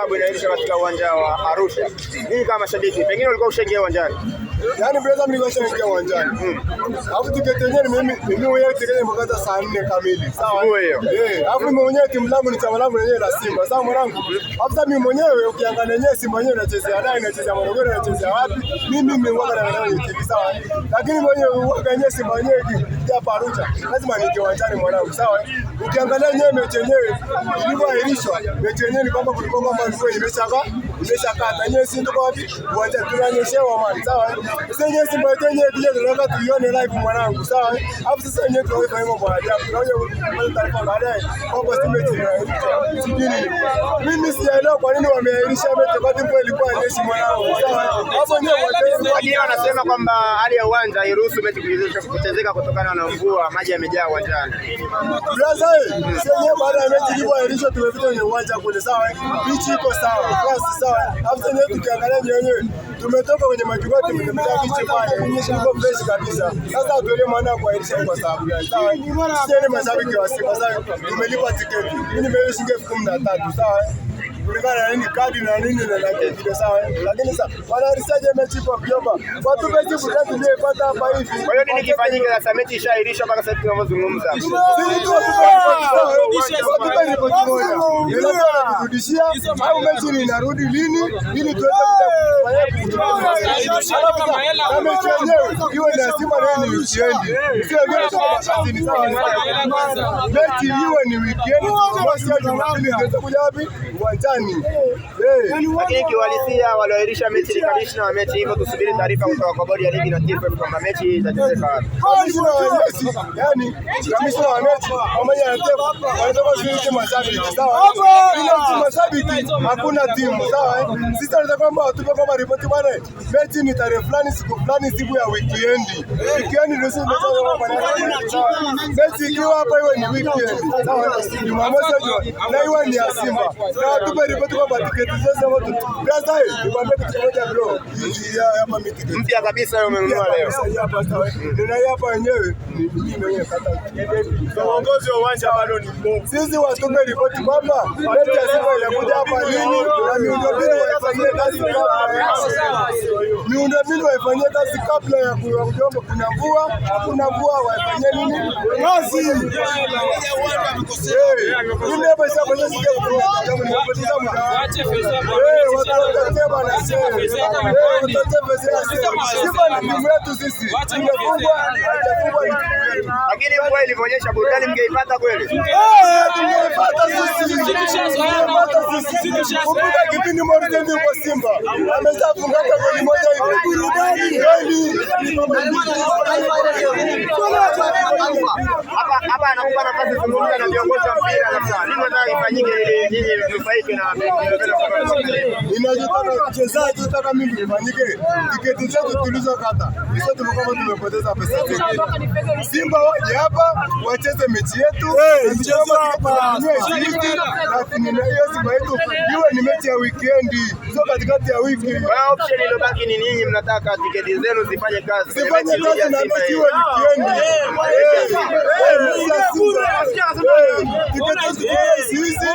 sababu inaisha katika uwanja wa Arusha. Mimi kama mashabiki, pengine ulikuwa ushaingia uwanjani. Yaani brother, mimi nimeshaingia uwanjani. Alafu tiketi yenyewe mimi mwenyewe tiketi nimekata saa 4 kamili. Sawa hiyo. Alafu mimi mwenyewe timu langu ni chama langu lenyewe la Simba. Sawa mwanangu. Alafu mimi mwenyewe ukiangalia yenyewe Simba yenyewe inachezea ndani, inachezea Morogoro, inachezea wapi? Mimi huwa na TV sawa. Lakini mwenyewe huwa yenyewe Simba yenyewe hapa Arusha. Lazima niingie uwanjani mwanangu. Sawa. Ukiangalia yenyewe mechi yenyewe ilivyoahirishwa, mechi yenyewe ni kwamba kulikuwa kwamba ilikuwa imeshakata. Yenyewe si ndio wapi? Uwanja tunanyeshewa mali. Sawa. Sasa yenyewe Simba yenyewe pia tunataka tuione live mwanangu. Sawa. Hapo sasa yenyewe tunaweza hivyo kwa ajabu. Tunaje kupata taarifa baadaye kwamba Simba imeahirishwa. Sijui mimi sijaelewa kwa nini wameahirisha mechi wakati mvua ilikuwa inanyesha mwanangu. Sawa. Hapo ndio wengine wanasema kwamba hali ya uwanja hairuhusu mechi kuchezeka kutokana na mvua, maji yamejaa uwanjani. Brother, sasa baada ya mechi ilipoahirishwa tumefika kwenye uwanja kule. Sawa. Pichi iko sawa. Basi sawa. Hapo sasa tukiangalia wenyewe tumetoka kwenye majukwaa tumekuja pichi pale. Iko fresh kabisa. Sasa hatuelewi maana ya kuahirisha kwa sababu gani. Sawa. Sisi ni mashabiki wa Simba. Sasa tumelipa tiketi. Mimi nimelipa shilingi 13,000. Sawa. Kulingana na nini kadi na nini na kile sawa. Lakini sasa wanarisaje mechi kwa kiomba. Watu mechi burudani tuliyopata hapa hivi. Kwa hiyo nini kifanyike sasa mechi ishaahirishwa mpaka sasa tunavyozungumza? Sisi tu kurudishia au mechi inarudi lini ili tuweze kufanya mechi yenyewe iwe na Simba na ni weekend. Sio ngine tu makazini sawa. Mechi iwe ni weekend. Basi Jumapili ndio kuja wapi? Uwanjani. Lakini kiuhalisia walioahirisha mechi ni kamishna wa mechi, hivyo tusubiri taarifa kutoka kwa bodi ya ligi na TFF kwamba mechi itachezeka wapi. Kamishna wa mechi, yani kamishna wa mechi pamoja na TFF wanataka kushiriki mashabiki sawa. Bila mashabiki hakuna timu sawa. Sisi tunataka kwamba watupe kama ripoti bwana, mechi ni tarehe fulani siku fulani siku ya weekend. Weekend ndio sisi tunataka kwa mechi ikiwa hapa iwe ni weekend sawa. Jumamosi na iwe ni ya Simba. Na tupe ripoti kwamba tiketi zote moto. Brother, nikwambie kitu kimoja bro. Hapa mpya kabisa hiyo umenunua leo. Nina hapa wenyewe mimi mwenyewe kata. Uongozi wa uwanja bado ni mbovu. Sisi watupe ripoti kwamba mechi ya Simba inakuja hapa lini na miundombinu waifanyie kazi kabla. Miundombinu waifanyie kazi kabla ya kuomba kuna mvua, hakuna mvua waifanyie nini? Kazi. Mimi hapa sasa kwenye sikia kupoteza muda. Watatema na Simba ni timu yetu sisi. Tumefungwa, hajafungwa. Lakini mvua ilivyoonyesha burudani mngeipata kweli? Tungeipata sisi. Kumbuka kipindi Morgan yuko Simba. Ameshafunga goli moja hivi. Burudani. Hapa anakupa nafasi kuzungumza na viongozi wa mpira sasa. Nini nataka ifanyike ili nyinyi mnufaike na ninajitaka wachezaji nataka mimi nifanyike tiketi zetu tulizokata. Sisi tumekuwa tumepoteza pesa zetu. Simba waje hapa wacheze mechi yetu. Mchezo hapa. Na finina hiyo Simba yetu iwe ni mechi ya weekend. Sio katikati ya wiki. Option iliyobaki ni nini? Mnataka tiketi zenu zifanye kazi. Zifanye kazi na mechi iwe weekend. Tiketi hizi